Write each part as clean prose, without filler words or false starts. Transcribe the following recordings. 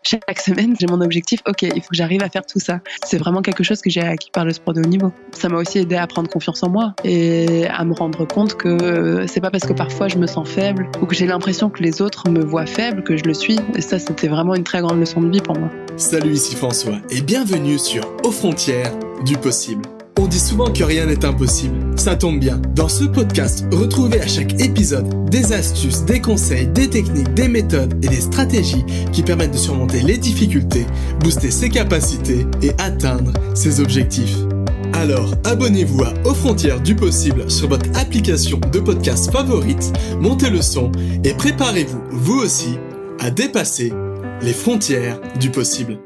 chaque semaine, j'ai mon objectif. Ok, il faut que j'arrive à faire tout ça. C'est vraiment quelque chose que j'ai acquis par le sport de haut niveau. Ça m'a aussi aidé à prendre confiance en moi et à me rendre compte que c'est pas parce que parfois je me sens faible ou que j'ai l'impression que les autres me voient faible que je le suis. Et ça, c'était vraiment une très grande leçon de vie pour moi. Salut, ici François et bienvenue sur Aux frontières du possible. On dit souvent que rien n'est impossible. Ça tombe bien. Dans ce podcast, retrouvez à chaque épisode des astuces, des conseils, des techniques, des méthodes et des stratégies qui permettent de surmonter les difficultés, booster ses capacités et atteindre ses objectifs. Alors, abonnez-vous à Aux frontières du possible sur votre application de podcast favorite, montez le son et préparez-vous, vous aussi, à dépasser les frontières du possible.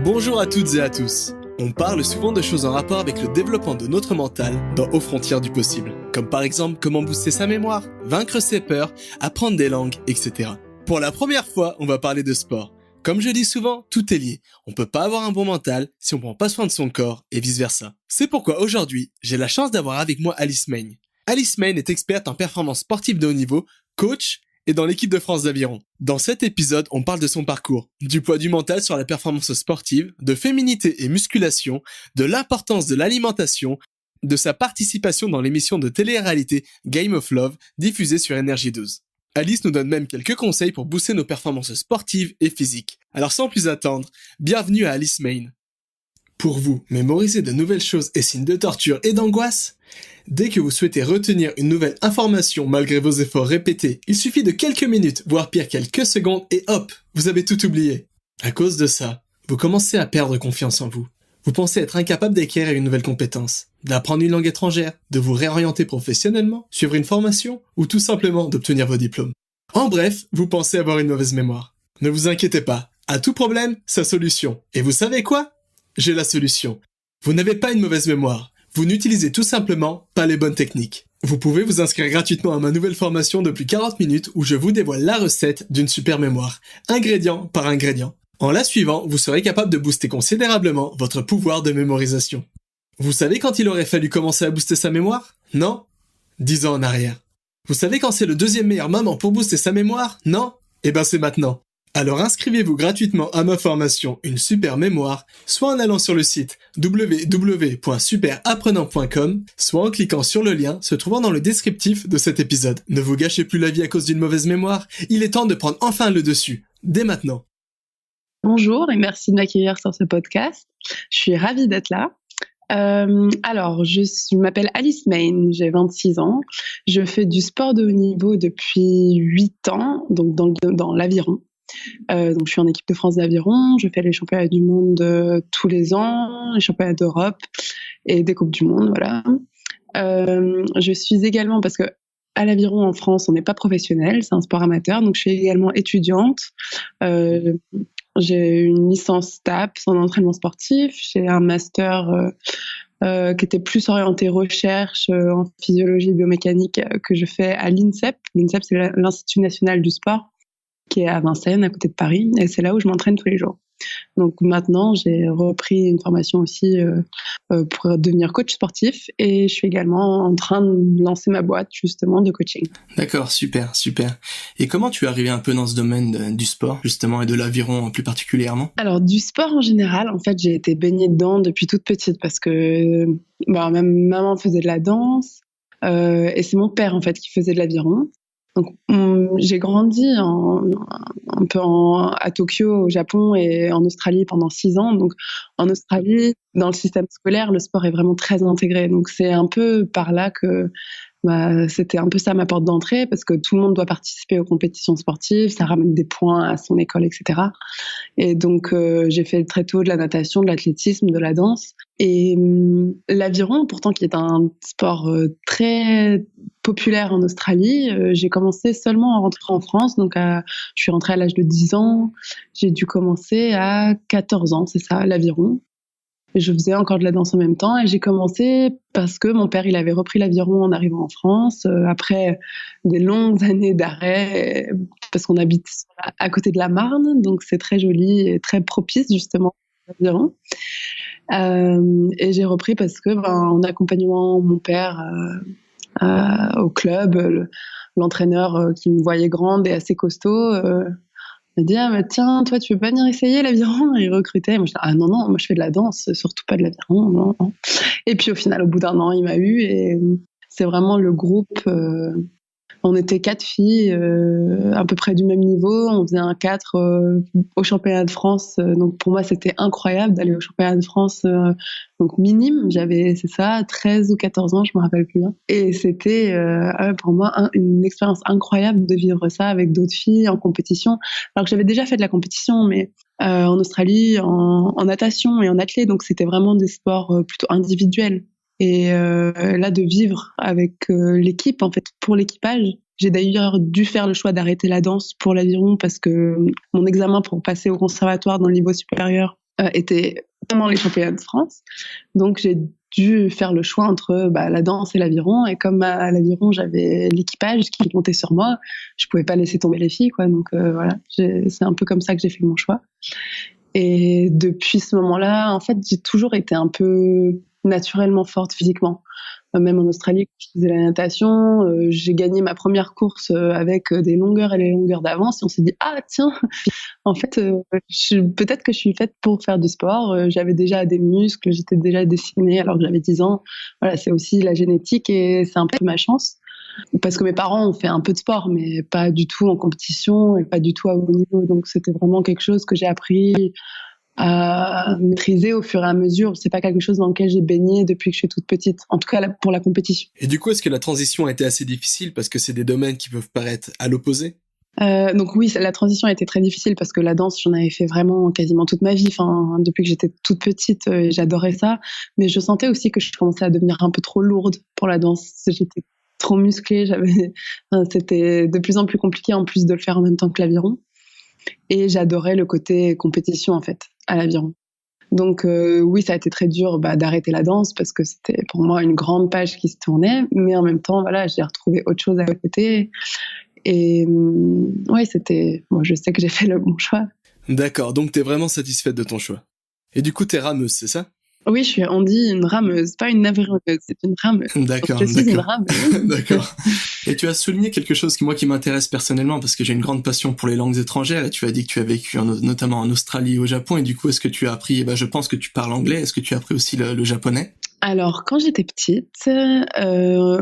Bonjour à toutes et à tous. On parle souvent de choses en rapport avec le développement de notre mental dans Aux frontières du possible, comme par exemple comment booster sa mémoire, vaincre ses peurs, apprendre des langues, etc. Pour la première fois, on va parler de sport. Comme je dis souvent, tout est lié. On peut pas avoir un bon mental si on prend pas soin de son corps et vice versa. C'est pourquoi aujourd'hui, j'ai la chance d'avoir avec moi Alice Main. Alice Main est experte en performance sportive de haut niveau, coach et dans l'équipe de France d'aviron. Dans cet épisode, on parle de son parcours, du poids du mental sur la performance sportive, de féminité et musculation, de l'importance de l'alimentation, de sa participation dans l'émission de télé-réalité Game of Love diffusée sur Énergie 12. Alice nous donne même quelques conseils pour booster nos performances sportives et physiques. Alors sans plus attendre, bienvenue à Alice Main. Pour vous, mémoriser de nouvelles choses est signe de torture et d'angoisse ? Dès que vous souhaitez retenir une nouvelle information malgré vos efforts répétés, il suffit de quelques minutes, voire pire quelques secondes, et hop, vous avez tout oublié. À cause de ça, vous commencez à perdre confiance en vous. Vous pensez être incapable d'acquérir une nouvelle compétence, d'apprendre une langue étrangère, de vous réorienter professionnellement, suivre une formation, ou tout simplement d'obtenir vos diplômes. En bref, vous pensez avoir une mauvaise mémoire. Ne vous inquiétez pas, à tout problème, sa solution. Et vous savez quoi ? J'ai la solution. Vous n'avez pas une mauvaise mémoire. Vous n'utilisez tout simplement pas les bonnes techniques. Vous pouvez vous inscrire gratuitement à ma nouvelle formation de plus 40 minutes où je vous dévoile la recette d'une super mémoire, ingrédient par ingrédient. En la suivant, vous serez capable de booster considérablement votre pouvoir de mémorisation. Vous savez quand il aurait fallu commencer à booster sa mémoire ? Non ? 10 ans en arrière. Vous savez quand c'est le deuxième meilleur moment pour booster sa mémoire ? Non ? Eh ben c'est maintenant. Alors inscrivez-vous gratuitement à ma formation Une super mémoire, soit en allant sur le site www.superapprenant.com, soit en cliquant sur le lien se trouvant dans le descriptif de cet épisode. Ne vous gâchez plus la vie à cause d'une mauvaise mémoire, il est temps de prendre enfin le dessus, dès maintenant. Bonjour et merci de m'accueillir sur ce podcast. Je suis ravie d'être là. Je m'appelle Alice Main, j'ai 26 ans. Je fais du sport de haut niveau depuis 8 ans, donc dans l'aviron. Donc je suis en équipe de France d'aviron, je fais les championnats du monde tous les ans, les championnats d'Europe et des coupes du monde, voilà. Je suis également, parce que à l'aviron en France on n'est pas professionnel, c'est un sport amateur, donc je suis également étudiante. J'ai une licence TAPS en entraînement sportif, j'ai un master qui était plus orienté recherche en physiologie et biomécanique que je fais à l'INSEP. L'INSEP, c'est l'Institut national du sport, qui est à Vincennes, à côté de Paris, et c'est là où je m'entraîne tous les jours. Donc maintenant, j'ai repris une formation aussi pour devenir coach sportif, et je suis également en train de lancer ma boîte justement de coaching. D'accord, super. Et comment tu es arrivé un peu dans ce domaine du sport justement et de l'aviron plus particulièrement ? Alors du sport en général, en fait, j'ai été baignée dedans depuis toute petite parce que même maman faisait de la danse et c'est mon père en fait qui faisait de l'aviron. Donc, j'ai grandi à Tokyo, au Japon et en Australie pendant 6 ans. Donc, en Australie, dans le système scolaire, le sport est vraiment très intégré. Donc, c'est un peu par là que c'était un peu ça ma porte d'entrée, parce que tout le monde doit participer aux compétitions sportives, ça ramène des points à son école, etc. Et donc, j'ai fait très tôt de la natation, de l'athlétisme, de la danse. Et l'aviron, pourtant, qui est un sport très populaire en Australie, j'ai commencé seulement à rentrer en France. Donc, je suis rentrée à l'âge de 10 ans. J'ai dû commencer à 14 ans, c'est ça, l'aviron. Je faisais encore de la danse en même temps et j'ai commencé parce que mon père, il avait repris l'aviron en arrivant en France, après des longues années d'arrêt, parce qu'on habite à côté de la Marne, donc c'est très joli et très propice justement l'aviron. Et j'ai repris parce que, en accompagnement mon père au club, l'entraîneur qui me voyait grande et assez costaud Il m'a dit, ah, bah, tiens, toi, tu veux pas venir essayer l'aviron? Et il recrutait. Moi, je dis, ah non, non, moi, je fais de la danse, surtout pas de l'aviron, non, non. Et puis, au final, au bout d'un an, il m'a eu et c'est vraiment le groupe, on était 4 filles, à peu près du même niveau. On faisait un 4 au championnat de France. Donc pour moi, c'était incroyable d'aller au championnat de France, donc minime. J'avais, c'est ça, 13 ou 14 ans, je me rappelle plus bien. Et c'était pour moi une expérience incroyable de vivre ça avec d'autres filles en compétition. Alors que j'avais déjà fait de la compétition, mais en Australie, en natation et en athlé. Donc c'était vraiment des sports plutôt individuels. Et là, de vivre avec l'équipe, en fait, pour l'équipage. J'ai d'ailleurs dû faire le choix d'arrêter la danse pour l'aviron parce que mon examen pour passer au conservatoire dans le niveau supérieur était pendant les championnats de France. Donc, j'ai dû faire le choix entre la danse et l'aviron. Et comme à l'aviron, j'avais l'équipage qui comptait sur moi, je pouvais pas laisser tomber les filles, quoi. Donc, voilà, c'est un peu comme ça que j'ai fait mon choix. Et depuis ce moment-là, en fait, j'ai toujours été un peu naturellement forte physiquement. Même en Australie, quand je faisais la natation, j'ai gagné ma première course avec des longueurs et les longueurs d'avance. Et on s'est dit, ah tiens, en fait, peut-être que je suis faite pour faire du sport. J'avais déjà des muscles, j'étais déjà dessinée alors que j'avais 10 ans. Voilà, c'est aussi la génétique et c'est un peu ma chance. Parce que mes parents ont fait un peu de sport, mais pas du tout en compétition et pas du tout à haut niveau. Donc c'était vraiment quelque chose que j'ai appris à maîtriser au fur et à mesure. C'est pas quelque chose dans lequel j'ai baigné depuis que je suis toute petite, en tout cas pour la compétition. Et du coup, est-ce que la transition a été assez difficile parce que c'est des domaines qui peuvent paraître à l'opposé? Donc oui, la transition a été très difficile parce que la danse, j'en avais fait vraiment quasiment toute ma vie, enfin depuis que j'étais toute petite, j'adorais ça, mais je sentais aussi que je commençais à devenir un peu trop lourde pour la danse. J'étais trop musclée, c'était de plus en plus compliqué en plus de le faire en même temps que l'aviron. Et j'adorais le côté compétition en fait à l'aviron. Donc oui, ça a été très dur d'arrêter la danse parce que c'était pour moi une grande page qui se tournait, mais en même temps voilà, j'ai retrouvé autre chose à côté. Et ouais, je sais que j'ai fait le bon choix. D'accord, donc t'es vraiment satisfaite de ton choix. Et du coup, t'es rameuse, c'est ça? Oui, on dit une rameuse, pas une avironeuse, c'est une rameuse. D'accord, je suis une rameuse. D'accord. Et tu as souligné quelque chose qui m'intéresse personnellement parce que j'ai une grande passion pour les langues étrangères et tu as dit que tu as vécu notamment en Australie et au Japon et du coup, est-ce que tu as appris, je pense que tu parles anglais, est-ce que tu as appris aussi le japonais? Alors, quand j'étais petite,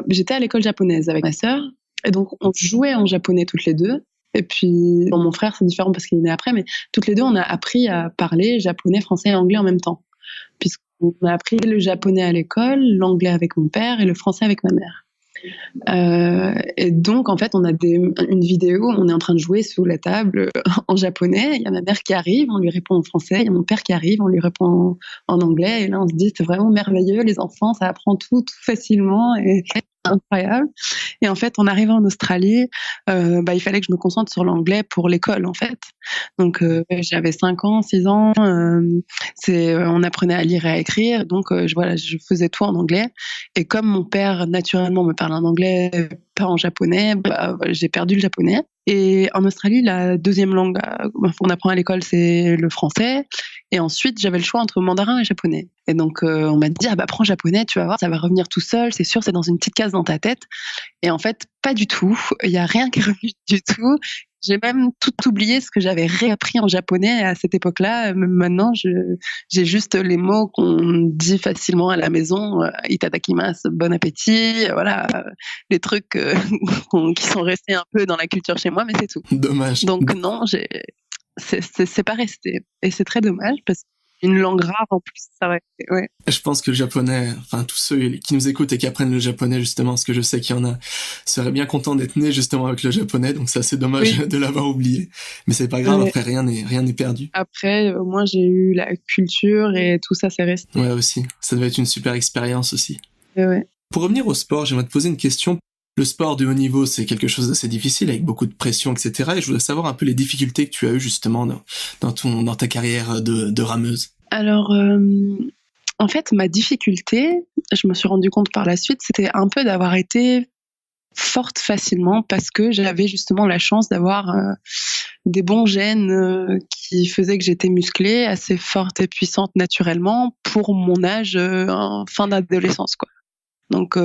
j'étais à l'école japonaise avec ma sœur et donc on jouait en japonais toutes les deux. Et puis, mon frère, c'est différent parce qu'il est né après, mais toutes les deux, on a appris à parler japonais, français et anglais en même temps. Puisqu'on a appris le japonais à l'école, l'anglais avec mon père et le français avec ma mère. Et donc, en fait, on a une vidéo où on est en train de jouer sous la table en japonais. Il y a ma mère qui arrive, on lui répond en français. Il y a mon père qui arrive, on lui répond en anglais. Et là, on se dit, c'est vraiment merveilleux. Les enfants, ça apprend tout facilement et c'est incroyable. Et en fait, on arrive en Australie. Il fallait que je me concentre sur l'anglais pour l'école, en fait. Donc, j'avais 5 ans, 6 ans. On apprenait à lire et à écrire. Donc, je faisais tout en anglais. Et comme mon père, naturellement, me parle en anglais, pas en japonais, j'ai perdu le japonais. Et en Australie, la deuxième langue qu'on apprend à l'école, c'est le français. Et ensuite, j'avais le choix entre mandarin et japonais. Et donc, on m'a dit, prends japonais, tu vas voir, ça va revenir tout seul, c'est sûr, c'est dans une petite case dans ta tête. Et en fait, pas du tout. Il y a rien qui est revenu du tout. J'ai même tout oublié ce que j'avais réappris en japonais à cette époque-là. Maintenant, j'ai juste les mots qu'on dit facilement à la maison. Itadakimasu, bon appétit. Voilà, les trucs qui sont restés un peu dans la culture chez moi, mais c'est tout. Dommage. Donc non, c'est pas resté. Et c'est très dommage parce que une langue rare en plus, ça aurait été, ouais. Je pense que le japonais, enfin tous ceux qui nous écoutent et qui apprennent le japonais justement, parce que je sais qu'il y en a, seraient bien contents d'être nés justement avec le japonais, donc c'est assez dommage de l'avoir oublié. Mais c'est pas grave, après rien n'est perdu. Après, moi j'ai eu la culture et tout ça, c'est resté. Ouais aussi, ça devait être une super expérience aussi. Ouais. Pour revenir au sport, j'aimerais te poser une question. Le sport de haut niveau, c'est quelque chose d'assez difficile, avec beaucoup de pression, etc. Et je voudrais savoir un peu les difficultés que tu as eues justement dans ta carrière de rameuse. Alors, en fait, ma difficulté, je me suis rendu compte par la suite, c'était un peu d'avoir été forte facilement parce que j'avais justement la chance d'avoir des bons gènes qui faisaient que j'étais musclée, assez forte et puissante naturellement pour mon âge en fin d'adolescence, quoi. Donc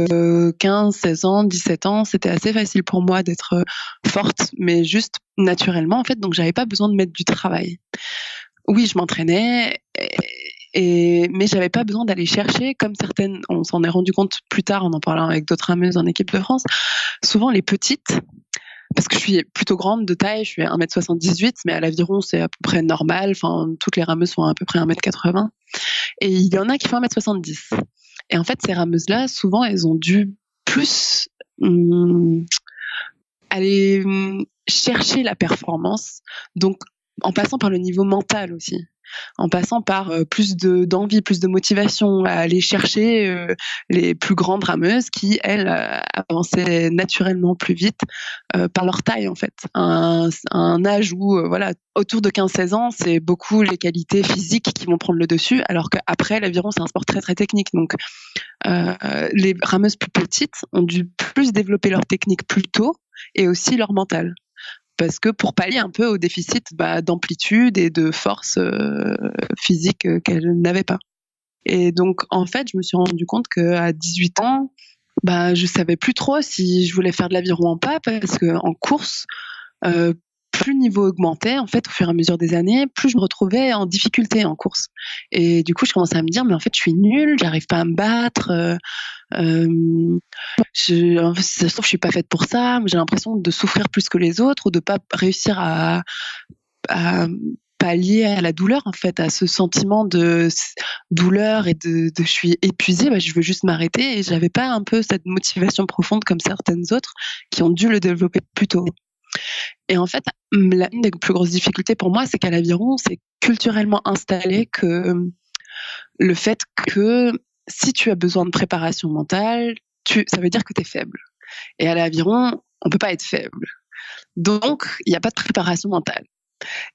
15, 16 ans, 17 ans, c'était assez facile pour moi d'être forte, mais juste naturellement en fait, donc j'avais pas besoin de mettre du travail. Oui, je m'entraînais, mais j'avais pas besoin d'aller chercher comme certaines, on s'en est rendu compte plus tard en parlant avec d'autres rameuses en équipe de France, souvent les petites, parce que je suis plutôt grande de taille, je suis 1m78, mais à l'aviron c'est à peu près normal, enfin toutes les rameuses sont à peu près 1m80, et il y en a qui font 1m70. Et en fait, ces rameuses-là, souvent, elles ont dû plus aller chercher la performance, donc en passant par le niveau mental aussi, en passant par plus d'envie, plus de motivation à aller chercher les plus grandes rameuses qui, elles, avançaient naturellement plus vite par leur taille en fait. Un âge où, voilà, autour de 15-16 ans, c'est beaucoup les qualités physiques qui vont prendre le dessus, alors qu'après, l'aviron, c'est un sport très très technique. Donc, les rameuses plus petites ont dû plus développer leur technique plus tôt et aussi leur mental. Parce que pour pallier un peu au déficit d'amplitude et de force physique qu'elles n'avaient pas. Et donc, en fait, je me suis rendu compte qu'à 18 ans, je savais plus trop si je voulais faire de l'aviron ou pas, parce qu'en course, plus le niveau augmentait, en fait, au fur et à mesure des années, plus je me retrouvais en difficulté en course. Et du coup, je commençais à me dire, mais en fait, je suis nulle, j'arrive pas à me battre, ça se trouve, je suis pas faite pour ça, j'ai l'impression de souffrir plus que les autres, ou de pas réussir à pallier à la douleur, en fait, à ce sentiment de douleur et de je suis épuisée, je veux juste m'arrêter, et j'avais pas un peu cette motivation profonde comme certaines autres qui ont dû le développer plus tôt. Et en fait, une des plus grosses difficultés pour moi, c'est qu'à l'aviron, c'est culturellement installé que le fait que si tu as besoin de préparation mentale, ça veut dire que tu es faible. Et à l'aviron, on peut pas être faible. Donc, il n'y a pas de préparation mentale.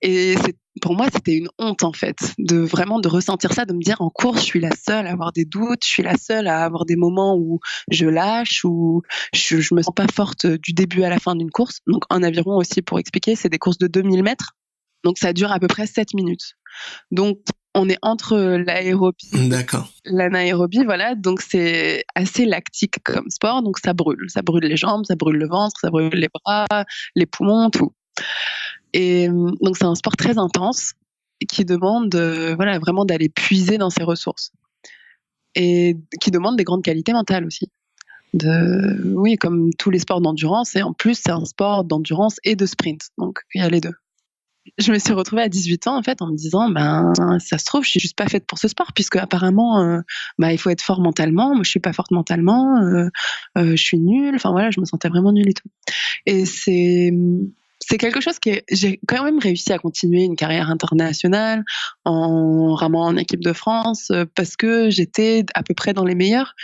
Et pour moi, c'était une honte, en fait, de ressentir ça, de me dire en course, je suis la seule à avoir des doutes, je suis la seule à avoir des moments où je lâche, où je me sens pas forte du début à la fin d'une course. Donc, en aviron aussi, pour expliquer, c'est des courses de 2000 mètres. Donc, ça dure à peu près 7 minutes. Donc, on est entre l'aérobie, l'anaérobie, voilà. Donc, c'est assez lactique comme sport. Donc, ça brûle les jambes, ça brûle le ventre, ça brûle les bras, les poumons, tout. Et donc, c'est un sport très intense qui demande vraiment d'aller puiser dans ses ressources et qui demande des grandes qualités mentales aussi. Oui, comme tous les sports d'endurance. Et en plus, c'est un sport d'endurance et de sprint. Donc, il y a les deux. Je me suis retrouvée à 18 ans, en fait, en me disant, ça se trouve, je suis juste pas faite pour ce sport, puisque apparemment, il faut être fort mentalement. Moi, je suis pas forte mentalement. Je suis nulle. Enfin, voilà, je me sentais vraiment nulle et tout. Et c'est quelque chose j'ai quand même réussi à continuer une carrière internationale en ramant en équipe de France parce que j'étais à peu près dans les meilleurs,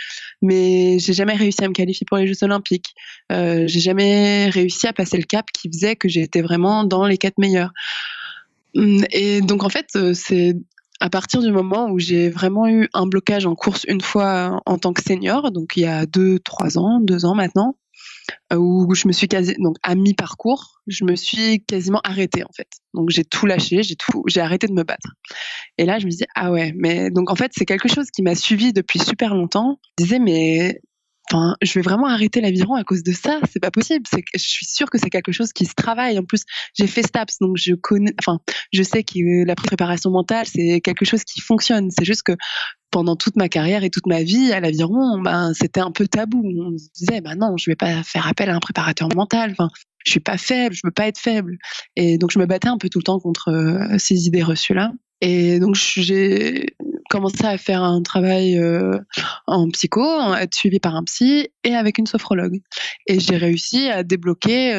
mais j'ai jamais réussi à me qualifier pour les Jeux Olympiques. J'ai jamais réussi à passer le cap qui faisait que j'étais vraiment dans les 4 meilleurs. Et donc en fait, c'est à partir du moment où j'ai vraiment eu un blocage en course une fois en tant que senior, donc il y a 2 ans maintenant, où je me suis donc à mi-parcours, je me suis quasiment arrêtée en fait. Donc j'ai tout lâché, j'ai arrêté de me battre. Et là je me disais ah ouais, mais donc en fait c'est quelque chose qui m'a suivi depuis super longtemps. Je disais mais je vais vraiment arrêter l'aviron à cause de ça, c'est pas possible. Je suis sûre que c'est quelque chose qui se travaille. En plus, j'ai fait STAPS, donc je sais que la préparation mentale, c'est quelque chose qui fonctionne. C'est juste que pendant toute ma carrière et toute ma vie à l'aviron, c'était un peu tabou. On se disait, non, je vais pas faire appel à un préparateur mental. Je suis pas faible, je veux pas être faible. Et donc, je me battais un peu tout le temps contre ces idées reçues-là. Et donc, j'ai commencé à faire un travail en psycho, à être suivie par un psy et avec une sophrologue. Et j'ai réussi à débloquer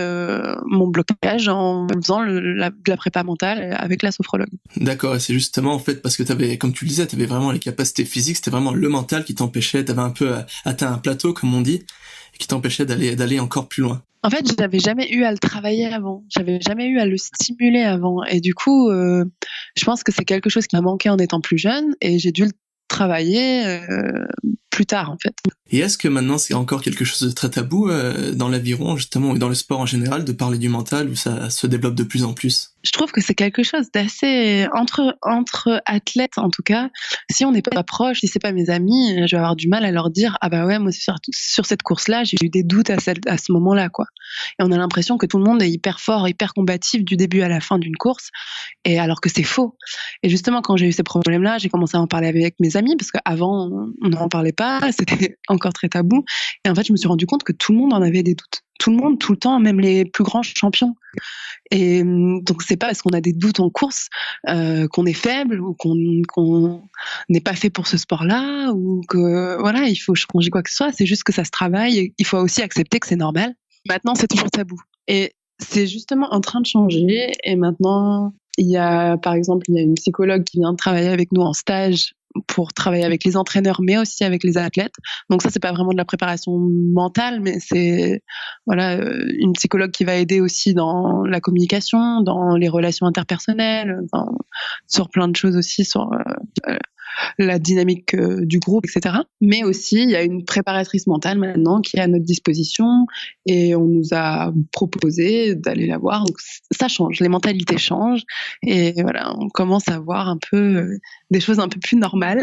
mon blocage en faisant de la prépa mentale avec la sophrologue. D'accord, et c'est justement en fait parce que t'avais, comme tu le disais, t'avais vraiment les capacités physiques, c'était vraiment le mental qui t'empêchait, t'avais un peu atteint un plateau comme on dit, et qui t'empêchait d'aller encore plus loin. En fait, je n'avais jamais eu à le travailler avant. J'avais jamais eu à le stimuler avant. Et du coup, je pense que c'est quelque chose qui m'a manqué en étant plus jeune. Et j'ai dû le travailler plus tard en fait. Et est-ce que maintenant c'est encore quelque chose de très tabou dans l'aviron justement et dans le sport en général de parler du mental, ou ça se développe de plus en plus? Je trouve que c'est quelque chose d'assez entre athlètes en tout cas. Si on n'est pas proche, si c'est pas mes amis, je vais avoir du mal à leur dire ah bah ouais moi sur cette course-là j'ai eu des doutes à ce moment-là quoi. Et on a l'impression que tout le monde est hyper fort, hyper combatif du début à la fin d'une course, et alors que c'est faux. Et justement quand j'ai eu ces problèmes-là, j'ai commencé à en parler avec mes amis parce qu'avant on n'en parlait pas, c'était encore très tabou. Et en fait je me suis rendu compte que tout le monde en avait des doutes. Tout le monde, tout le temps, même les plus grands champions. Et donc c'est pas parce qu'on a des doutes en course qu'on est faible ou qu'on n'est pas fait pour ce sport-là, ou que voilà il faut changer quoi que ce soit. C'est juste que ça se travaille. Et il faut aussi accepter que c'est normal. Maintenant c'est toujours tabou. Et c'est justement en train de changer. Et maintenant il y a par exemple une psychologue qui vient de travailler avec nous en stage pour travailler avec les entraîneurs, mais aussi avec les athlètes. Donc ça, c'est pas vraiment de la préparation mentale, mais c'est voilà une psychologue qui va aider aussi dans la communication, dans les relations interpersonnelles, sur plein de choses aussi, sur la dynamique du groupe, etc. Mais aussi, il y a une préparatrice mentale maintenant qui est à notre disposition, et on nous a proposé d'aller la voir. Donc ça change, les mentalités changent, et voilà, on commence à voir un peu des choses un peu plus normales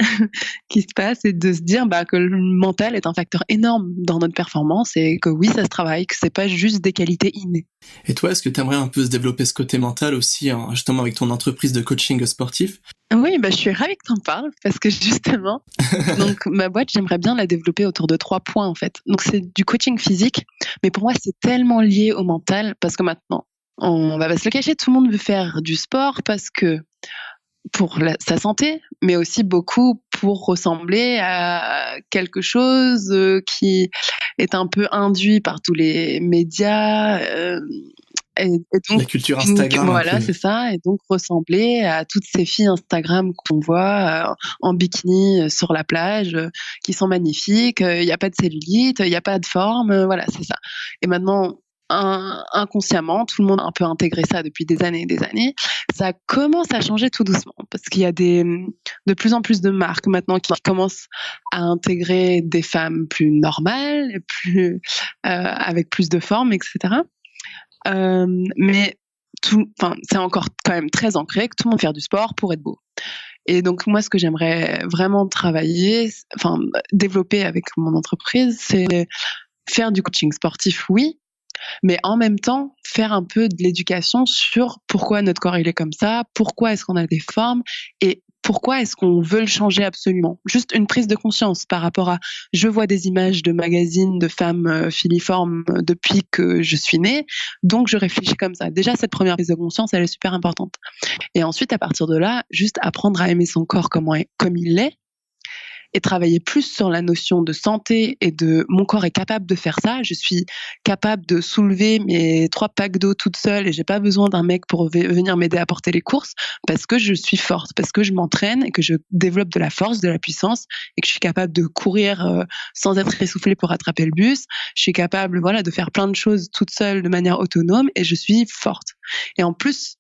qui se passent, et de se dire que le mental est un facteur énorme dans notre performance, et que oui, ça se travaille, que c'est pas juste des qualités innées. Et toi, est-ce que tu aimerais un peu se développer ce côté mental aussi, justement avec ton entreprise de coaching sportif? Oui, je suis ravie que tu en parles, parce que justement, donc ma boîte, j'aimerais bien la développer autour de 3 points en fait. Donc c'est du coaching physique, mais pour moi c'est tellement lié au mental, parce que maintenant, on va pas se le cacher, tout le monde veut faire du sport parce que pour sa santé, mais aussi beaucoup pour ressembler à quelque chose qui est un peu induit par tous les médias. Et donc, la culture Instagram. Voilà, c'est ça. Et donc, ressembler à toutes ces filles Instagram qu'on voit en bikini sur la plage, qui sont magnifiques. Il n'y a pas de cellulite, il n'y a pas de forme. Voilà, c'est ça. Et maintenant, inconsciemment, tout le monde a un peu intégré ça depuis des années et des années. Ça commence à changer tout doucement, parce qu'il y a de plus en plus de marques maintenant qui commencent à intégrer des femmes plus normales, avec plus de forme, etc. Mais c'est encore quand même très ancré que tout le monde fait du sport pour être beau. Et donc moi, ce que j'aimerais vraiment développer avec mon entreprise, c'est faire du coaching sportif, oui, mais en même temps faire un peu de l'éducation sur pourquoi notre corps il est comme ça, pourquoi est-ce qu'on a des formes, et pourquoi est-ce qu'on veut le changer absolument. Juste une prise de conscience par rapport à je vois des images de magazines de femmes filiformes depuis que je suis née, donc je réfléchis comme ça. Déjà, cette première prise de conscience, elle est super importante. Et ensuite, à partir de là, juste apprendre à aimer son corps comme il l'est, et travailler plus sur la notion de santé et de mon corps est capable de faire ça. Je suis capable de soulever mes 3 packs d'eau toute seule, et j'ai pas besoin d'un mec pour venir m'aider à porter les courses, parce que je suis forte, parce que je m'entraîne et que je développe de la force, de la puissance, et que je suis capable de courir sans être essoufflée pour attraper le bus. Je suis capable, de faire plein de choses toute seule de manière autonome, et je suis forte. Et en plus,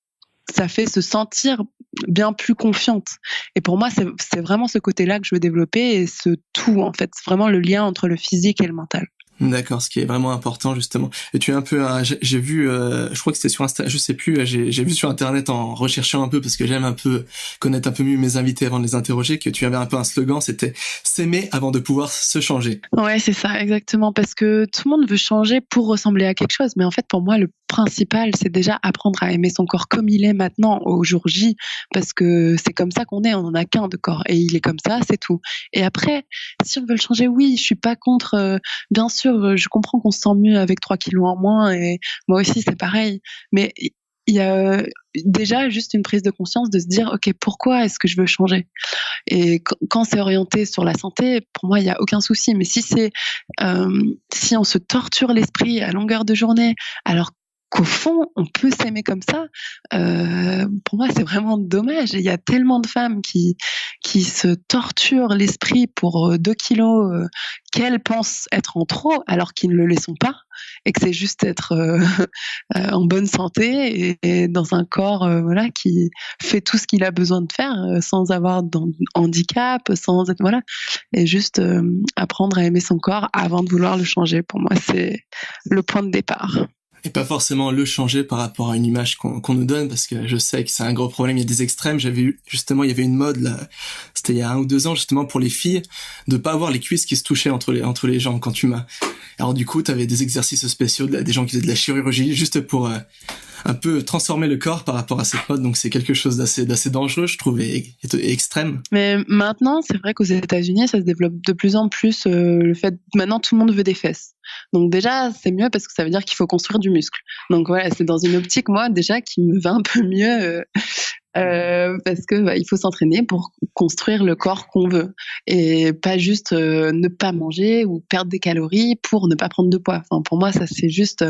ça fait se sentir bien plus confiante. Et pour moi, c'est vraiment ce côté-là que je veux développer, et ce tout, en fait. C'est vraiment le lien entre le physique et le mental. D'accord, ce qui est vraiment important justement. Et tu es un peu, j'ai vu, je crois que c'était sur Insta, je sais plus, j'ai vu sur internet en recherchant un peu, parce que j'aime un peu connaître un peu mieux mes invités avant de les interroger, que tu avais un peu un slogan, c'était s'aimer avant de pouvoir se changer. Ouais, c'est ça, exactement, parce que tout le monde veut changer pour ressembler à quelque chose, mais en fait pour moi le principal c'est déjà apprendre à aimer son corps comme il est maintenant au jour J, parce que c'est comme ça qu'on est, on en a qu'un de corps et il est comme ça, c'est tout. Et après, si on veut le changer, oui, je suis pas contre, bien sûr. Je comprends qu'on se sent mieux avec 3 kilos en moins, et moi aussi c'est pareil, mais il y a déjà juste une prise de conscience de se dire ok, pourquoi est-ce que je veux changer. Et quand c'est orienté sur la santé, pour moi il n'y a aucun souci, mais si on se torture l'esprit à longueur de journée alors qu'au fond, on peut s'aimer comme ça. Pour moi, c'est vraiment dommage. Il y a tellement de femmes qui se torturent l'esprit pour 2 kilos qu'elles pensent être en trop, alors qu'ils ne le sont pas, et que c'est juste être en bonne santé et dans un corps voilà, qui fait tout ce qu'il a besoin de faire sans avoir de handicap, sans être voilà, et juste apprendre à aimer son corps avant de vouloir le changer. Pour moi, c'est le point de départ. Et pas forcément le changer par rapport à une image qu'on nous donne, parce que je sais que c'est un gros problème, il y a des extrêmes. J'avais eu, justement, il y avait une mode, là, c'était il y a 1 ou 2 ans, justement, pour les filles, de pas avoir les cuisses qui se touchaient entre les jambes quand tu m'as. Alors du coup, t'avais des exercices spéciaux, des gens qui faisaient de la chirurgie, juste pour un peu transformer le corps par rapport à cette mode. Donc c'est quelque chose d'assez dangereux, je trouve, et extrême. Mais maintenant, c'est vrai qu'aux États-Unis, ça se développe de plus en plus le fait maintenant tout le monde veut des fesses. Donc déjà, c'est mieux parce que ça veut dire qu'il faut construire du muscle. Donc voilà, c'est dans une optique, moi, déjà, qui me va un peu mieux parce que il faut s'entraîner pour construire le corps qu'on veut et pas juste ne pas manger ou perdre des calories pour ne pas prendre de poids. Enfin, pour moi, ça c'est juste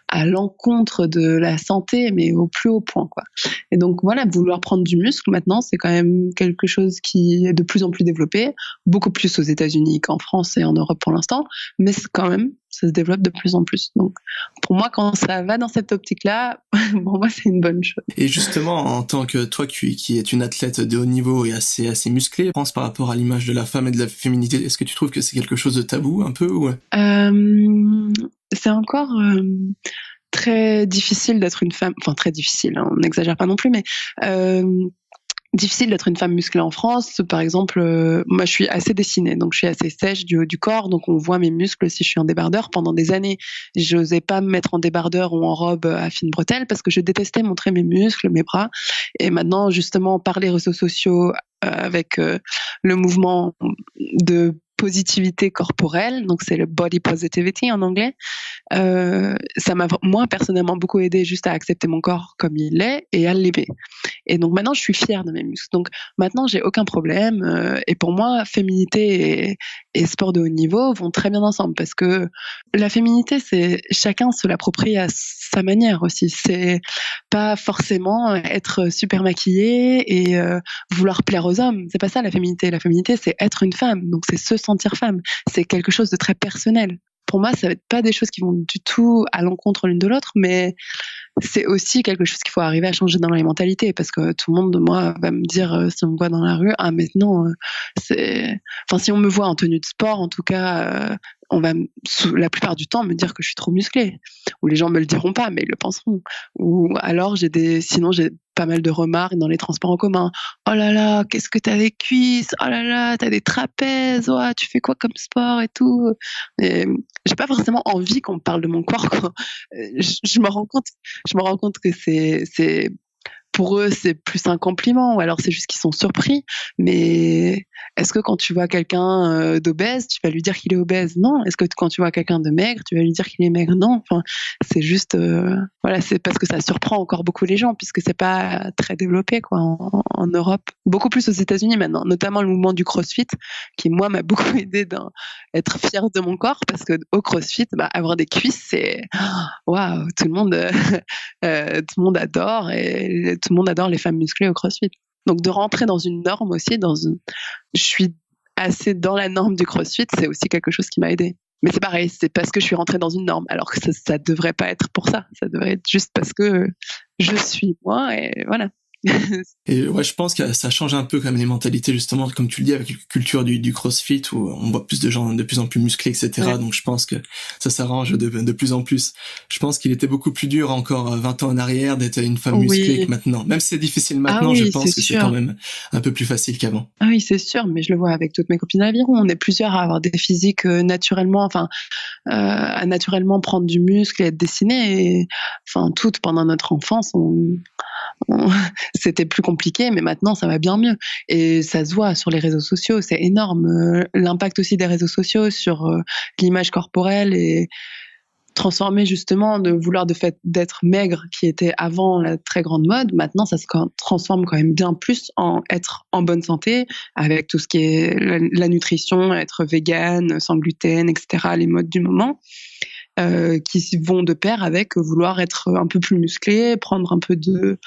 à l'encontre de la santé, mais au plus haut point, quoi. Et donc voilà, vouloir prendre du muscle maintenant, c'est quand même quelque chose qui est de plus en plus développé, beaucoup plus aux États-Unis qu'en France et en Europe pour l'instant, mais c'est quand même ça se développe de plus en plus. Donc, pour moi, quand ça va dans cette optique-là, pour moi, c'est une bonne chose. Et justement, en tant que toi, qui est une athlète de haut niveau et assez musclée, pense par rapport à l'image de la femme et de la féminité, est-ce que tu trouves que c'est quelque chose de tabou, un peu, ou... C'est encore très difficile d'être une femme, enfin très difficile, hein, on n'exagère pas non plus, mais difficile d'être une femme musclée en France. Par exemple, moi je suis assez dessinée, donc je suis assez sèche du haut du corps, donc on voit mes muscles si je suis en débardeur. Pendant des années, j'osais pas me mettre en débardeur ou en robe à fines bretelles parce que je détestais montrer mes muscles, mes bras. Et maintenant, justement, par les réseaux sociaux, avec le mouvement de positivité corporelle, donc c'est le body positivity en anglais, ça m'a moi personnellement beaucoup aidé juste à accepter mon corps comme il est et à l'aimer. Et donc maintenant je suis fière de mes muscles. Donc maintenant j'ai aucun problème et pour moi féminité et sport de haut niveau vont très bien ensemble parce que la féminité c'est chacun se l'approprie à sa manière aussi. C'est pas forcément être super maquillée et vouloir plaire aux hommes. C'est pas ça la féminité. La féminité c'est être une femme. Donc c'est se sentir femme. C'est quelque chose de très personnel. Pour moi, ça va être pas des choses qui vont du tout à l'encontre l'une de l'autre, mais c'est aussi quelque chose qu'il faut arriver à changer dans les mentalités, parce que tout le monde, moi, va me dire, si on me voit dans la rue, ah, maintenant, enfin, si on me voit en tenue de sport, en tout cas, on va, la plupart du temps, me dire que je suis trop musclée. Ou les gens me le diront pas, mais ils le penseront. Ou alors, sinon, j'ai pas mal de remarques dans les transports en commun. Oh là là, qu'est-ce que t'as des cuisses? Oh là là, t'as des trapèzes. Oh, tu fais quoi comme sport et tout? Et j'ai pas forcément envie qu'on me parle de mon corps, quoi. Je me rends compte que c'est pour eux, c'est plus un compliment, ou alors c'est juste qu'ils sont surpris. Mais est-ce que quand tu vois quelqu'un d'obèse, tu vas lui dire qu'il est obèse? Non. Est-ce que quand tu vois quelqu'un de maigre, tu vas lui dire qu'il est maigre? Non. Enfin, c'est juste, voilà, c'est parce que ça surprend encore beaucoup les gens, puisque c'est pas très développé, quoi, en Europe. Beaucoup plus aux États-Unis maintenant, notamment le mouvement du CrossFit, qui moi m'a beaucoup aidé à être fière de mon corps, parce que au CrossFit, avoir des cuisses, c'est waouh, tout le monde adore et tout le monde adore les femmes musclées au CrossFit. Donc de rentrer dans une norme aussi, je suis assez dans la norme du CrossFit, c'est aussi quelque chose qui m'a aidée. Mais c'est pareil, c'est parce que je suis rentrée dans une norme, alors que ça devrait pas être pour ça. Ça devrait être juste parce que je suis moi et voilà. Et ouais, je pense que ça change un peu quand même les mentalités, justement, comme tu le dis, avec la culture du CrossFit, où on voit plus de gens de plus en plus musclés, etc. Ouais. Donc je pense que ça s'arrange de plus en plus. Je pense qu'il était beaucoup plus dur encore 20 ans en arrière d'être une femme musclée que maintenant. Même si c'est difficile maintenant, je pense que c'est quand même un peu plus facile qu'avant. Ah oui, c'est sûr, mais je le vois avec toutes mes copines à l'aviron. On est plusieurs à avoir des physiques naturellement, à naturellement prendre du muscle et être dessinées. Et, toutes pendant notre enfance, c'était plus compliqué, mais maintenant ça va bien mieux. Et ça se voit sur les réseaux sociaux, c'est énorme. L'impact aussi des réseaux sociaux sur l'image corporelle et transformer justement de vouloir d'être maigre qui était avant la très grande mode, maintenant ça se transforme quand même bien plus en être en bonne santé avec tout ce qui est la nutrition, être végane, sans gluten, etc., les modes du moment. qui vont de pair avec vouloir être un peu plus musclé, prendre un peu de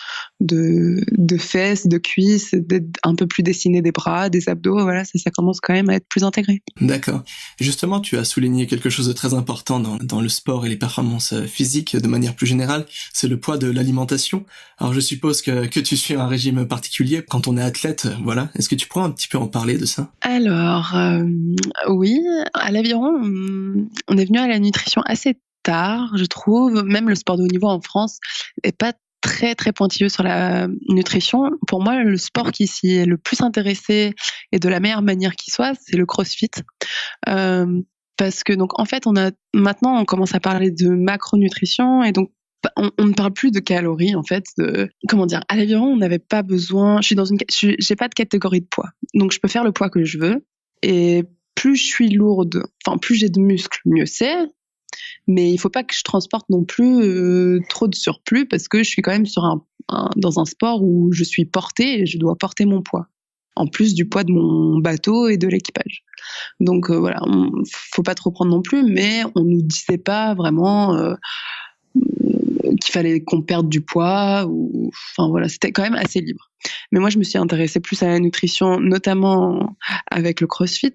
fesses, de cuisses, un peu plus dessiner des bras, des abdos. Voilà, ça commence quand même à être plus intégré. D'accord. Justement, tu as souligné quelque chose de très important dans le sport et les performances physiques de manière plus générale, c'est le poids de l'alimentation. Alors je suppose que tu suis un régime particulier quand on est athlète, voilà. Est-ce que tu pourrais un petit peu en parler de ça? Alors, oui, à l'Aviron, on est venu à la nutrition assez tard, je trouve. Même le sport de haut niveau en France n'est pas très très pointilleux sur la nutrition. Pour moi, le sport qui s'y est le plus intéressé et de la meilleure manière qui soit, c'est le CrossFit. Parce que donc en fait, maintenant on commence à parler de macronutrition et donc on ne parle plus de calories en fait. Comment dire, à l'Aviron, on n'avait pas besoin. J'ai pas de catégorie de poids, donc je peux faire le poids que je veux. Et plus je suis lourde, enfin plus j'ai de muscles, mieux c'est. Mais il faut pas que je transporte non plus trop de surplus parce que je suis quand même dans un sport où je suis portée et je dois porter mon poids, en plus du poids de mon bateau et de l'équipage. Donc voilà, faut pas trop prendre non plus, mais on nous disait pas vraiment qu'il fallait qu'on perde du poids, enfin voilà, c'était quand même assez libre. Mais moi, je me suis intéressée plus à la nutrition, notamment avec le CrossFit,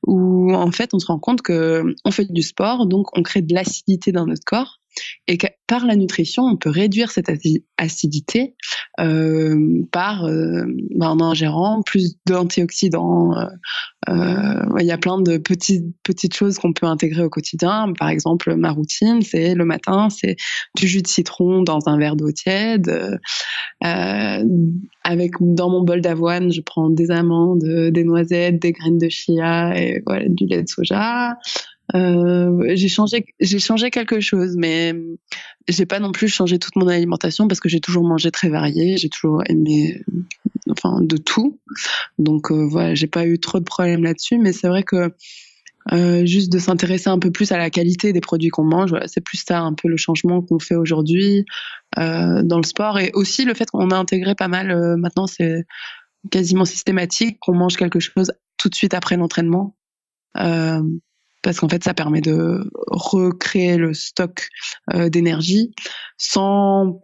où en fait, on se rend compte qu'on fait du sport, donc on crée de l'acidité dans notre corps, et que par la nutrition, on peut réduire cette acidité en ingérant plus d'antioxydants. Il y a plein de petites choses qu'on peut intégrer au quotidien. Par exemple, ma routine, c'est le matin, c'est du jus de citron dans un verre d'eau tiède. Dans mon bol d'avoine, je prends des amandes, des noisettes, des graines de chia et voilà, du lait de soja. J'ai changé quelque chose, mais j'ai pas non plus changé toute mon alimentation parce que j'ai toujours mangé très varié, j'ai toujours aimé, de tout. Donc voilà, j'ai pas eu trop de problèmes là-dessus, mais c'est vrai que juste de s'intéresser un peu plus à la qualité des produits qu'on mange, voilà, c'est plus ça un peu le changement qu'on fait aujourd'hui dans le sport, et aussi le fait qu'on a intégré pas mal. Maintenant, c'est quasiment systématique qu'on mange quelque chose tout de suite après l'entraînement. Parce qu'en fait, ça permet de recréer le stock d'énergie sans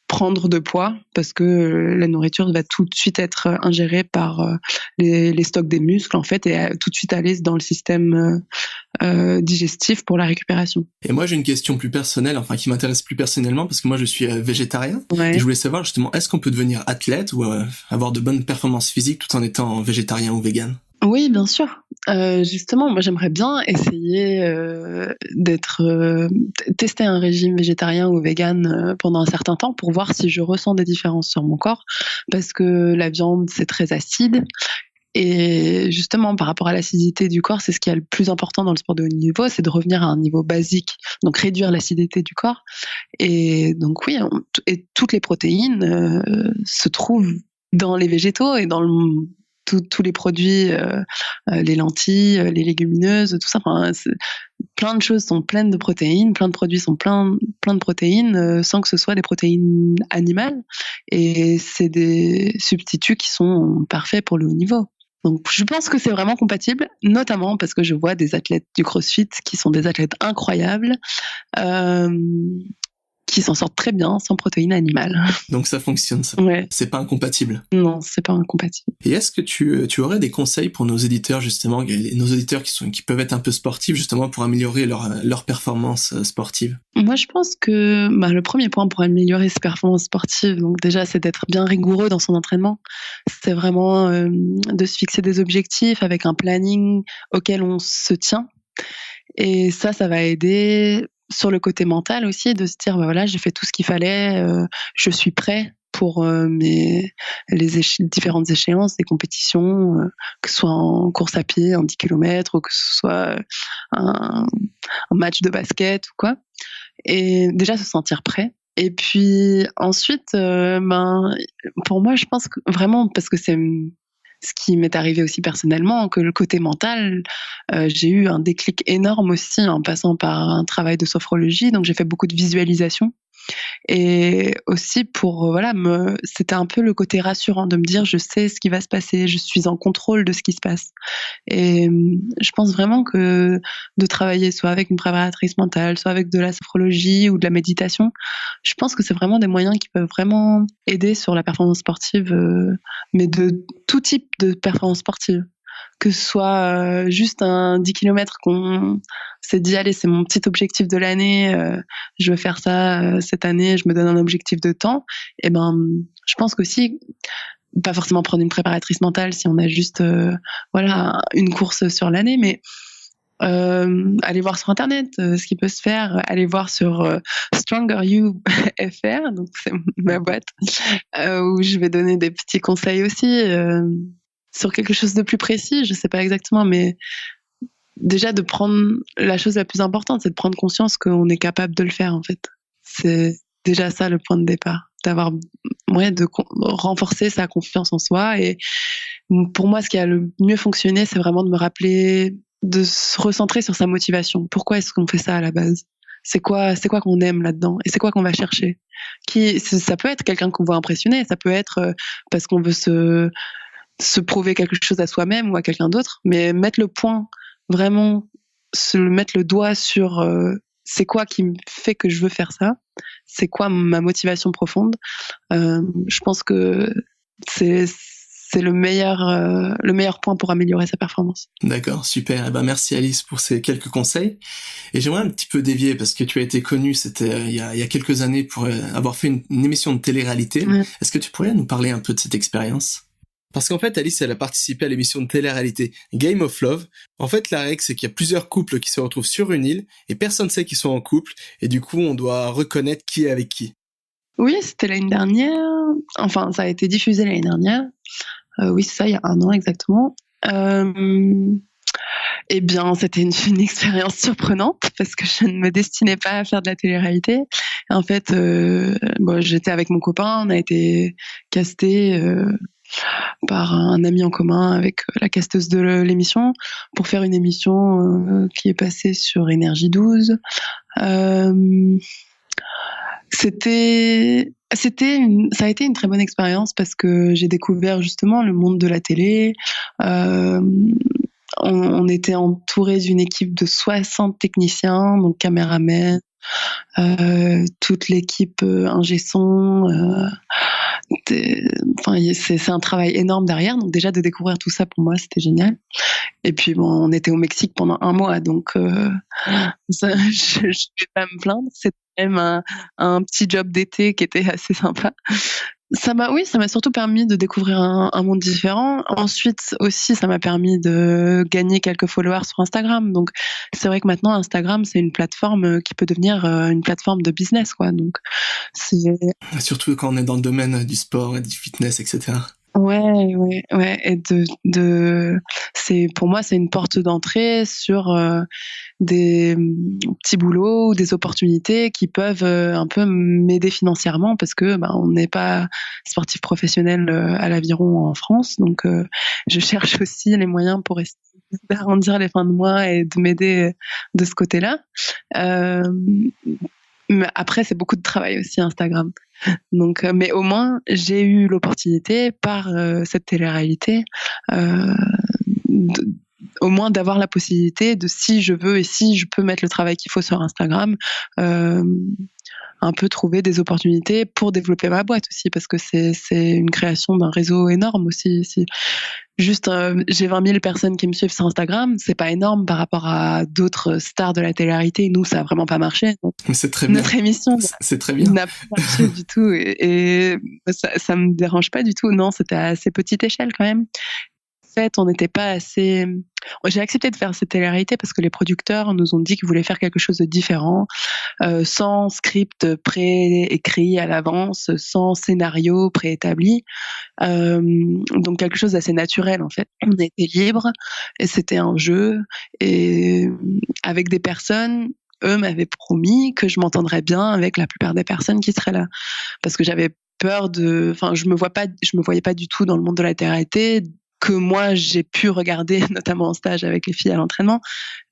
prendre de poids, parce que la nourriture va tout de suite être ingérée par les stocks des muscles, en fait, et tout de suite aller dans le système digestif pour la récupération. Et moi, j'ai une question plus personnelle, qui m'intéresse plus personnellement, parce que moi, je suis végétarien. Ouais. Et je voulais savoir, justement, est-ce qu'on peut devenir athlète ou avoir de bonnes performances physiques tout en étant végétarien ou vegan? Oui, bien sûr. Justement, moi, j'aimerais bien essayer tester un régime végétarien ou vegan pendant un certain temps pour voir si je ressens des différences sur mon corps, parce que la viande, c'est très acide. Et justement, par rapport à l'acidité du corps, c'est ce qui est le plus important dans le sport de haut niveau, c'est de revenir à un niveau basique, donc réduire l'acidité du corps. Et donc oui, toutes les protéines se trouvent dans les végétaux et dans tous les produits, les lentilles, les légumineuses, tout ça. Plein de choses sont pleines de protéines, plein de produits sont plein de protéines, sans que ce soit des protéines animales. Et c'est des substituts qui sont parfaits pour le haut niveau. Donc, je pense que c'est vraiment compatible, notamment parce que je vois des athlètes du CrossFit qui sont des athlètes incroyables, qui s'en sortent très bien sans protéines animales. Donc ça fonctionne, ça. Ouais. C'est pas incompatible. Non, c'est pas incompatible. Et est-ce que tu aurais des conseils pour nos éditeurs, justement, nos auditeurs qui peuvent être un peu sportifs, justement, pour améliorer leur performance sportive? Moi, je pense que le premier point pour améliorer ses performances sportives, donc déjà, c'est d'être bien rigoureux dans son entraînement. C'est vraiment de se fixer des objectifs avec un planning auquel on se tient. Et ça va aider sur le côté mental aussi, de se dire, voilà, j'ai fait tout ce qu'il fallait, je suis prêt pour les différentes échéances des compétitions, que ce soit en course à pied, en 10 km, ou que ce soit un match de basket ou quoi. Et déjà se sentir prêt. Et puis ensuite, pour moi, je pense que vraiment, parce que c'est ce qui m'est arrivé aussi personnellement, que le côté mental, j'ai eu un déclic énorme aussi en passant par un travail de sophrologie. Donc j'ai fait beaucoup de visualisation. Et aussi pour c'était un peu le côté rassurant de me dire je sais ce qui va se passer, je suis en contrôle de ce qui se passe. Et je pense vraiment que de travailler soit avec une préparatrice mentale, soit avec de la sophrologie ou de la méditation, je pense que c'est vraiment des moyens qui peuvent vraiment aider sur la performance sportive, mais de tout type de performance sportive. Que ce soit juste un 10 km qu'on s'est dit allez, c'est mon petit objectif de l'année, je veux faire ça cette année, je me donne un objectif de temps, et je pense qu'aussi pas forcément prendre une préparatrice mentale si on a juste une course sur l'année, mais aller voir sur internet ce qui peut se faire, aller voir sur Stronger You FR, donc c'est ma boîte, où je vais donner des petits conseils aussi sur quelque chose de plus précis, je sais pas exactement, mais déjà de prendre la chose la plus importante, c'est de prendre conscience qu'on est capable de le faire en fait. C'est déjà ça le point de départ, de renforcer sa confiance en soi. Et pour moi, ce qui a le mieux fonctionné, c'est vraiment de me rappeler, de se recentrer sur sa motivation. Pourquoi est-ce qu'on fait ça à la base ? C'est quoi qu'on aime là-dedans ? Et c'est quoi qu'on va chercher ? Ça peut être quelqu'un qu'on veut impressionner, ça peut être parce qu'on veut se prouver quelque chose à soi-même ou à quelqu'un d'autre, mais mettre le point, vraiment mettre le doigt sur c'est quoi qui me fait que je veux faire ça, c'est quoi ma motivation profonde. Je pense que c'est le meilleur point pour améliorer sa performance. D'accord, super. Eh ben, merci Alice pour ces quelques conseils. Et j'aimerais un petit peu dévier parce que tu as été connue, c'était il y a quelques années pour avoir fait une émission de télé-réalité. Ouais. Est-ce que tu pourrais nous parler un peu de cette expérience ? Parce qu'en fait, Alice, elle a participé à l'émission de télé-réalité Game of Love. En fait, la règle, c'est qu'il y a plusieurs couples qui se retrouvent sur une île et personne ne sait qu'ils sont en couple. Et du coup, on doit reconnaître qui est avec qui. Oui, c'était l'année dernière. Enfin, ça a été diffusé l'année dernière. Oui, c'est ça, il y a 1 an exactement. Eh bien, c'était une expérience surprenante parce que je ne me destinais pas à faire de la télé-réalité. En fait, j'étais avec mon copain, on a été castés par un ami en commun avec la casteuse de l'émission pour faire une émission qui est passée sur Énergie 12. Ça a été une très bonne expérience parce que j'ai découvert justement le monde de la télé. On était entouré d'une équipe de 60 techniciens, donc caméramans, toute l'équipe ingé son. C'est un travail énorme derrière. Donc déjà de découvrir tout ça pour moi, c'était génial. Et puis on était au Mexique pendant 1 mois, donc je vais pas me plaindre. C'était même un petit job d'été qui était assez sympa. Ça m'a surtout permis de découvrir un monde différent. Ensuite aussi, ça m'a permis de gagner quelques followers sur Instagram. Donc c'est vrai que maintenant Instagram, c'est une plateforme qui peut devenir une plateforme de business, quoi. Donc surtout quand on est dans le domaine du sport et du fitness, etc. Ouais. Et pour moi, c'est une porte d'entrée sur des petits boulots ou des opportunités qui peuvent un peu m'aider financièrement parce que on n'est pas sportif professionnel à l'Aviron en France. Donc, je cherche aussi les moyens pour essayer d'arrondir les fins de mois et de m'aider de ce côté-là. Mais après, c'est beaucoup de travail aussi, Instagram. Donc, mais au moins, j'ai eu l'opportunité par cette télé-réalité, au moins d'avoir la possibilité de, si je veux et si je peux mettre le travail qu'il faut sur Instagram, un peu trouver des opportunités pour développer ma boîte aussi, parce que c'est une création d'un réseau énorme aussi. Juste, j'ai 20 000 personnes qui me suivent sur Instagram, c'est pas énorme par rapport à d'autres stars de la télé-réalité. Nous, ça a vraiment pas marché. Mais c'est très bien. Notre émission c'est très bien. N'a pas marché du tout et ça me dérange pas du tout. Non, c'était à assez petite échelle quand même. En fait, on n'était pas assez. J'ai accepté de faire cette télé-réalité parce que les producteurs nous ont dit qu'ils voulaient faire quelque chose de différent, sans script préécrit à l'avance, sans scénario préétabli. Donc quelque chose d'assez naturel en fait. On était libre et c'était un jeu et avec des personnes. Eux m'avaient promis que je m'entendrais bien avec la plupart des personnes qui seraient là, parce que j'avais peur je me voyais pas du tout dans le monde de la télé-réalité que moi j'ai pu regarder, notamment en stage avec les filles à l'entraînement,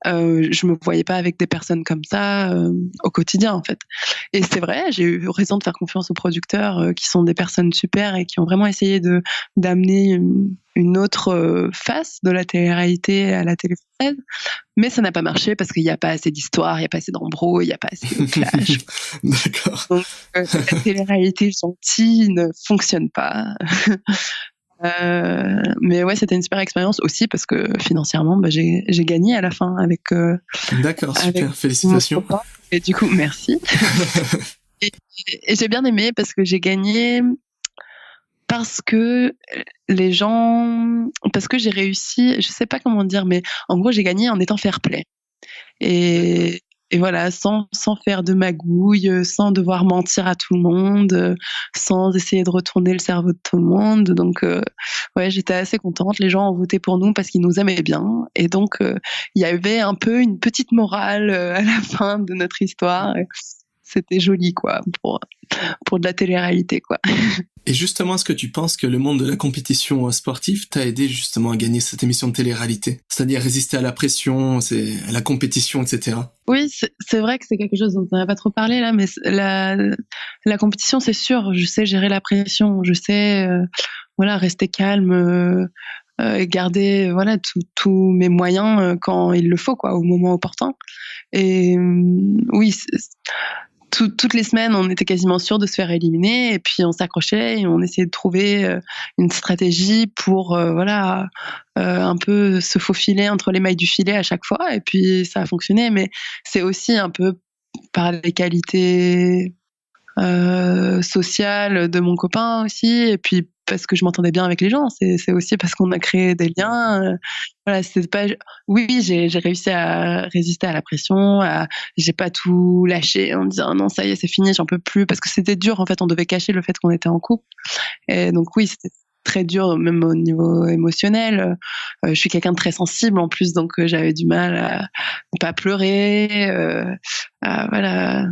je me voyais pas avec des personnes comme ça au quotidien en fait. Et c'est vrai, j'ai eu raison de faire confiance aux producteurs qui sont des personnes super et qui ont vraiment essayé d'amener une autre face de la télé-réalité à la télé française, mais ça n'a pas marché parce qu'il n'y a pas assez d'histoire, il n'y a pas assez d'embrouilles, il n'y a pas assez de clash. D'accord. Donc la télé-réalité gentille ne fonctionne pas. Mais ouais, c'était une super expérience aussi parce que financièrement, j'ai gagné à la fin avec. D'accord, super, félicitations. Et du coup, merci. et j'ai bien aimé parce que j'ai gagné parce que parce que j'ai réussi, je sais pas comment dire, mais en gros, j'ai gagné en étant fair play. Et voilà, sans faire de magouille, sans devoir mentir à tout le monde, sans essayer de retourner le cerveau de tout le monde. Donc, ouais, j'étais assez contente. Les gens ont voté pour nous parce qu'ils nous aimaient bien. Et donc, il y avait un peu une petite morale à la fin de notre histoire. Et c'était joli, quoi, pour de la télé-réalité, quoi. Et justement, est-ce que tu penses que le monde de la compétition sportive t'a aidé justement à gagner cette émission de télé-réalité? C'est-à-dire résister à la pression, à la compétition, etc. Oui, c'est vrai que c'est quelque chose dont on n'a pas trop parlé là, mais la compétition, c'est sûr, je sais gérer la pression, je sais voilà, rester calme et garder voilà tous mes moyens quand il le faut, quoi, au moment opportun. Et oui, toutes les semaines, on était quasiment sûr de se faire éliminer, et puis on s'accrochait et on essayait de trouver une stratégie pour voilà un peu se faufiler entre les mailles du filet à chaque fois, et puis ça a fonctionné. Mais c'est aussi un peu par les qualités sociales de mon copain aussi, et puis parce que je m'entendais bien avec les gens. C'est aussi parce qu'on a créé des liens. Voilà, c'est pas. Oui, j'ai réussi à résister à la pression. J'ai pas tout lâché en me disant non, ça y est, c'est fini, j'en peux plus, parce que c'était dur. En fait, on devait cacher le fait qu'on était en couple. Et donc oui, c'était très dur, même au niveau émotionnel. Je suis quelqu'un de très sensible en plus, donc j'avais du mal à ne pas pleurer. Voilà.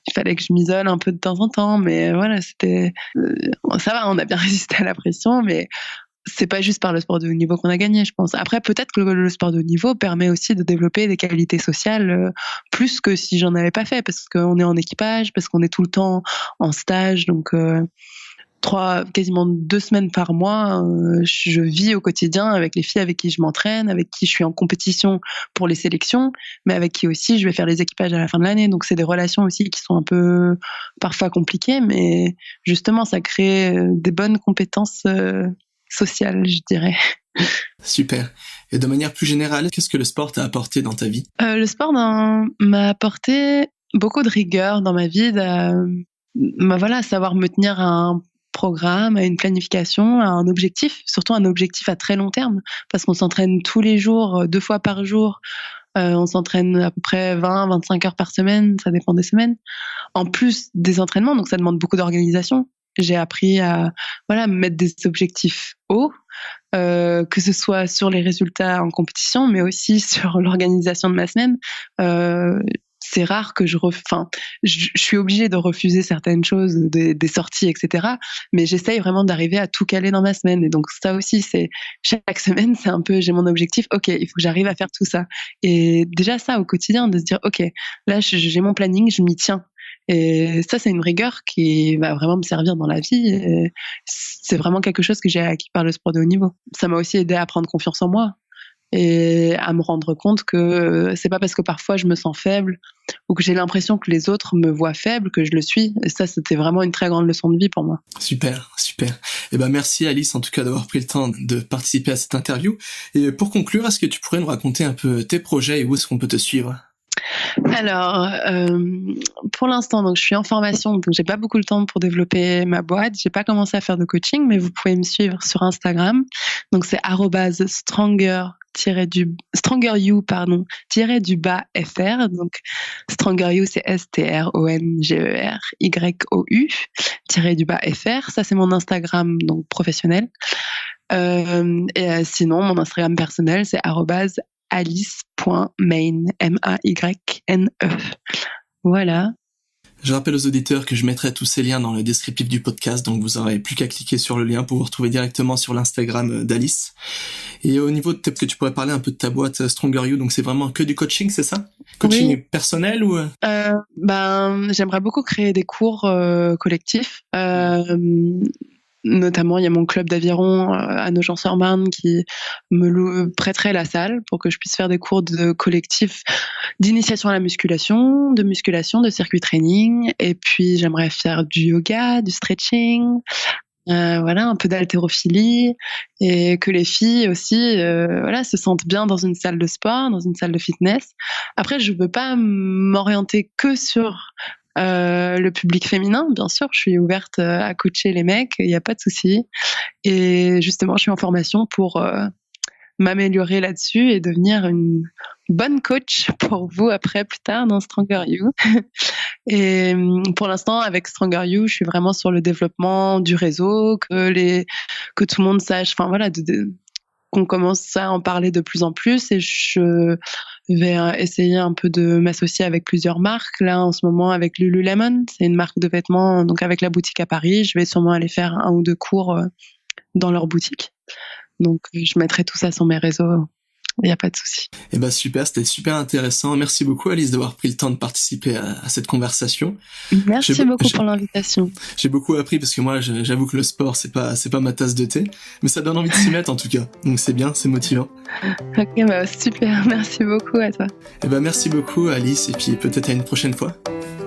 Il fallait que je m'isole un peu de temps en temps, mais voilà, c'était ça va, on a bien résisté à la pression, mais c'est pas juste par le sport de haut niveau qu'on a gagné, je pense. Après, peut-être que le sport de haut niveau permet aussi de développer des qualités sociales plus que si j'en avais pas fait, parce qu'on est en équipage, parce qu'on est tout le temps en stage, donc quasiment 2 semaines par mois, je vis au quotidien avec les filles avec qui je m'entraîne, avec qui je suis en compétition pour les sélections, mais avec qui aussi je vais faire les équipages à la fin de l'année. Donc c'est des relations aussi qui sont un peu parfois compliquées, mais justement ça crée des bonnes compétences sociales, je dirais. Super. Et de manière plus générale, qu'est-ce que le sport t'a apporté dans ta vie? Le sport m'a apporté beaucoup de rigueur dans ma vie, voilà, savoir me tenir à un programme, à une planification, à un objectif, surtout un objectif à très long terme, parce qu'on s'entraîne tous les jours, 2 fois par jour. On s'entraîne à peu près 20-25 heures par semaine, ça dépend des semaines. En plus des entraînements, donc ça demande beaucoup d'organisation. J'ai appris à voilà, mettre des objectifs hauts, que ce soit sur les résultats en compétition, mais aussi sur l'organisation de ma semaine. C'est rare que je suis obligée de refuser certaines choses, des sorties, etc. Mais j'essaye vraiment d'arriver à tout caler dans ma semaine. Et donc ça aussi, c'est chaque semaine, c'est un peu, j'ai mon objectif. Ok, il faut que j'arrive à faire tout ça. Et déjà ça au quotidien, de se dire, ok, là j'ai mon planning, je m'y tiens. Et ça, c'est une rigueur qui va vraiment me servir dans la vie. Et c'est vraiment quelque chose que j'ai acquis par le sport de haut niveau. Ça m'a aussi aidé à prendre confiance en moi et à me rendre compte que c'est pas parce que parfois je me sens faible ou que j'ai l'impression que les autres me voient faible que je le suis. Et ça, c'était vraiment une très grande leçon de vie pour moi. Super, super. Et ben merci Alice en tout cas d'avoir pris le temps de participer à cette interview. Et pour conclure, est-ce que tu pourrais nous raconter un peu tes projets et où est-ce qu'on peut te suivre? Alors, pour l'instant, donc je suis en formation, donc j'ai pas beaucoup de temps pour développer ma boîte. J'ai pas commencé à faire de coaching, mais vous pouvez me suivre sur Instagram. Donc c'est @StrongerYou_FR. Donc StrongerYou, c'est StrongerYou_FR. Ça, c'est mon Instagram donc professionnel. Et sinon, mon Instagram personnel, c'est @alice.mayne, MAYNE. Voilà. Je rappelle aux auditeurs que je mettrai tous ces liens dans le descriptif du podcast, donc vous n'aurez plus qu'à cliquer sur le lien pour vous retrouver directement sur l'Instagram d'Alice. Et au niveau de peut-être que tu pourrais parler un peu de ta boîte Stronger You, donc c'est vraiment que du coaching, c'est ça? Coaching personnel ou j'aimerais beaucoup créer des cours collectifs. Notamment, il y a mon club d'aviron à Nogent-sur-Marne qui me prêterait la salle pour que je puisse faire des cours de collectif d'initiation à la musculation, de circuit training. Et puis, j'aimerais faire du yoga, du stretching, un peu d'haltérophilie, et que les filles aussi se sentent bien dans une salle de sport, dans une salle de fitness. Après, je veux pas m'orienter que sur le public féminin, bien sûr, je suis ouverte à coacher les mecs, il n'y a pas de souci. Et justement, je suis en formation pour m'améliorer là-dessus et devenir une bonne coach pour vous après, plus tard, dans Stronger You. Et pour l'instant, avec Stronger You, je suis vraiment sur le développement du réseau, que tout le monde sache, qu'on commence à en parler de plus en plus, et je vais essayer un peu de m'associer avec plusieurs marques. Là, en ce moment, avec Lululemon, c'est une marque de vêtements, donc avec la boutique à Paris, je vais sûrement aller faire 1 ou 2 cours dans leur boutique. Donc, je mettrai tout ça sur mes réseaux. Il n'y a pas de souci. Eh ben super, c'était super intéressant. Merci beaucoup Alice d'avoir pris le temps de participer à cette conversation. Merci beaucoup pour l'invitation. J'ai beaucoup appris parce que moi j'avoue que le sport c'est pas ma tasse de thé, mais ça donne envie de s'y mettre en tout cas. Donc c'est bien, c'est motivant. Ok, super, merci beaucoup à toi. Eh ben merci beaucoup Alice, et puis peut-être à une prochaine fois.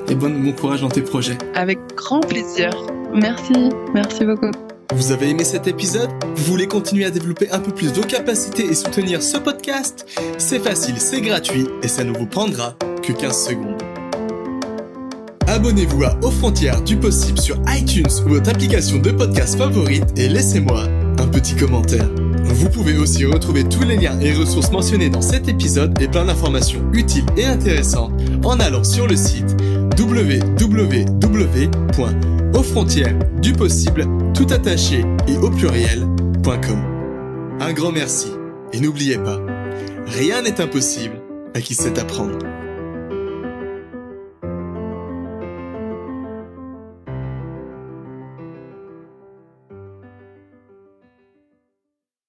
Et bon courage dans tes projets. Avec grand plaisir. Merci beaucoup. Vous avez aimé cet épisode? Vous voulez continuer à développer un peu plus vos capacités et soutenir ce podcast? C'est facile, c'est gratuit et ça ne vous prendra que 15 secondes. Abonnez-vous à Aux Frontières du Possible sur iTunes ou votre application de podcast favorite et laissez-moi un petit commentaire. Vous pouvez aussi retrouver tous les liens et ressources mentionnés dans cet épisode et plein d'informations utiles et intéressantes en allant sur le site www.ausfrontièresdupossible tout attaché et au pluriel.com. Un grand merci et n'oubliez pas, rien n'est impossible à qui sait apprendre.